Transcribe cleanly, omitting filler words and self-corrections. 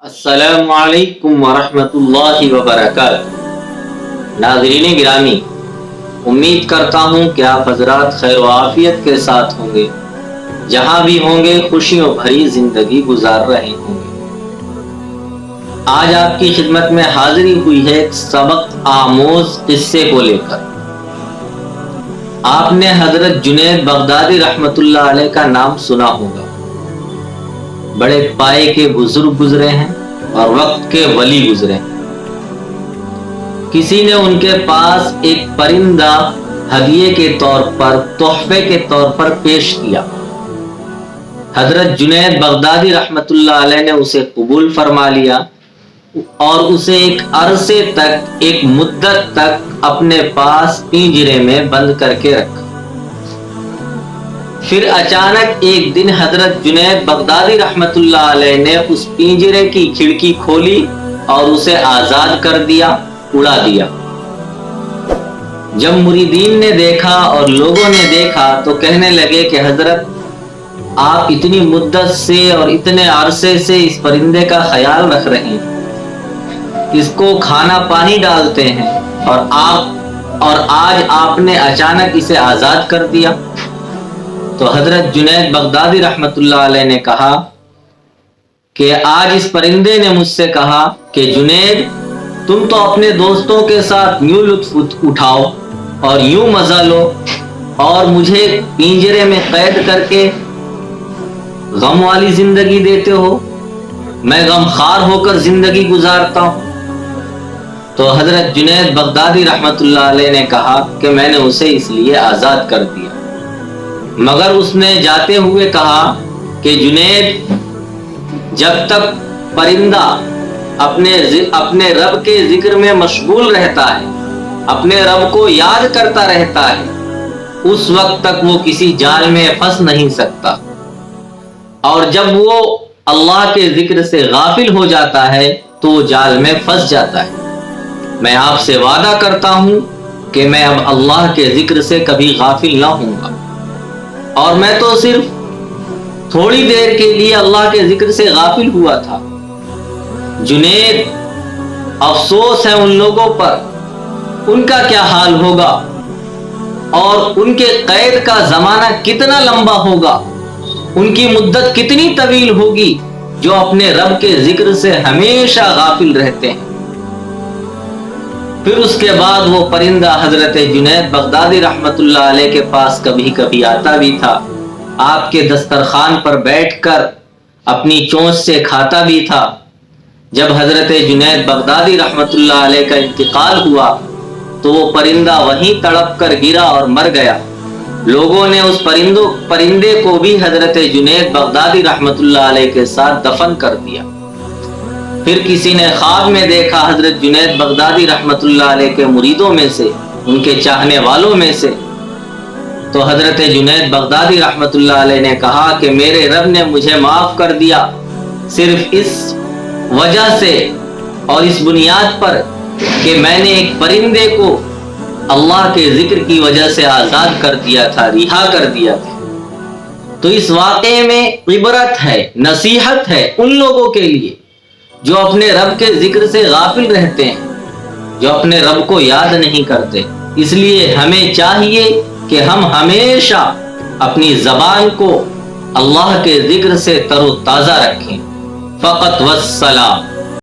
السلام علیکم ورحمۃ اللہ وبرکاتہ۔ ناظرین گرامی، امید کرتا ہوں کہ آپ حضرات خیر و عافیت کے ساتھ ہوں گے، جہاں بھی ہوں گے خوشیوں بھری زندگی گزار رہے ہوں گے۔ آج آپ کی خدمت میں حاضری ہوئی ہے ایک سبق آموز قصے کو لے کر۔ آپ نے حضرت جنید بغدادی رحمۃ اللہ علیہ کا نام سنا ہوگا۔ بڑے پائے کے بزرگ گزرے ہیں اور وقت کے ولی گزرے ہیں۔ کسی نے ان کے پاس ایک پرندہ ہدیے کے طور پر، تحفے کے طور پر پیش کیا۔ حضرت جنید بغدادی رحمۃ اللہ علیہ نے اسے قبول فرما لیا اور اسے ایک عرصے تک، ایک مدت تک اپنے پاس پنجرے میں بند کر کے رکھا۔ پھر اچانک ایک دن حضرت جنید بغدادی رحمۃ اللہ علیہ نے اس پنجرے کی کھڑکی کھولی اور اسے آزاد کر دیا، اڑا دیا۔ جب مریدین نے دیکھا اور لوگوں نے دیکھا تو کہنے لگے کہ حضرت، آپ اتنی مدت سے اور اتنے عرصے سے اس پرندے کا خیال رکھ رہے ہیں، اس کو کھانا پانی ڈالتے ہیں، اور آج آپ نے اچانک اسے آزاد کر دیا۔ تو حضرت جنید بغدادی رحمۃ اللہ علیہ نے کہا کہ آج اس پرندے نے مجھ سے کہا کہ جنید، تم تو اپنے دوستوں کے ساتھ یوں لطف اٹھاؤ اور یوں مزہ لو، اور مجھے پنجرے میں قید کر کے غم والی زندگی دیتے ہو، میں غم خار ہو کر زندگی گزارتا ہوں۔ تو حضرت جنید بغدادی رحمۃ اللہ علیہ نے کہا کہ میں نے اسے اس لیے آزاد کر دیا، مگر اس نے جاتے ہوئے کہا کہ جنید، جب تک پرندہ اپنے رب کے ذکر میں مشغول رہتا ہے، اپنے رب کو یاد کرتا رہتا ہے، اس وقت تک وہ کسی جال میں پھنس نہیں سکتا، اور جب وہ اللہ کے ذکر سے غافل ہو جاتا ہے تو وہ جال میں پھنس جاتا ہے۔ میں آپ سے وعدہ کرتا ہوں کہ میں اب اللہ کے ذکر سے کبھی غافل نہ ہوں گا، اور میں تو صرف تھوڑی دیر کے لیے اللہ کے ذکر سے غافل ہوا تھا۔ جنید، افسوس ہے ان لوگوں پر، ان کا کیا حال ہوگا، اور ان کے قید کا زمانہ کتنا لمبا ہوگا، ان کی مدت کتنی طویل ہوگی جو اپنے رب کے ذکر سے ہمیشہ غافل رہتے ہیں۔ پھر اس کے بعد وہ پرندہ حضرت جنید بغدادی رحمۃ اللہ علیہ کے پاس کبھی کبھی آتا بھی تھا، آپ کے دسترخوان پر بیٹھ کر اپنی چونچ سے کھاتا بھی تھا۔ جب حضرت جنید بغدادی رحمۃ اللہ علیہ کا انتقال ہوا تو وہ پرندہ وہیں تڑپ کر گرا اور مر گیا۔ لوگوں نے اس پرندے کو بھی حضرت جنید بغدادی رحمۃ اللہ علیہ کے ساتھ دفن کر دیا۔ پھر کسی نے خواب میں دیکھا حضرت جنید بغدادی رحمۃ اللہ علیہ کے مریدوں میں سے، ان کے چاہنے والوں میں سے، تو حضرت جنید بغدادی رحمۃ اللہ علیہ نے کہا کہ میرے رب نے مجھے معاف کر دیا صرف اس وجہ سے اور اس بنیاد پر کہ میں نے ایک پرندے کو اللہ کے ذکر کی وجہ سے آزاد کر دیا تھا، رہا کر دیا تھا۔ تو اس واقعے میں عبرت ہے، نصیحت ہے ان لوگوں کے لیے جو اپنے رب کے ذکر سے غافل رہتے ہیں، جو اپنے رب کو یاد نہیں کرتے۔ اس لیے ہمیں چاہیے کہ ہم ہمیشہ اپنی زبان کو اللہ کے ذکر سے تر و تازہ رکھیں۔ فقط والسلام۔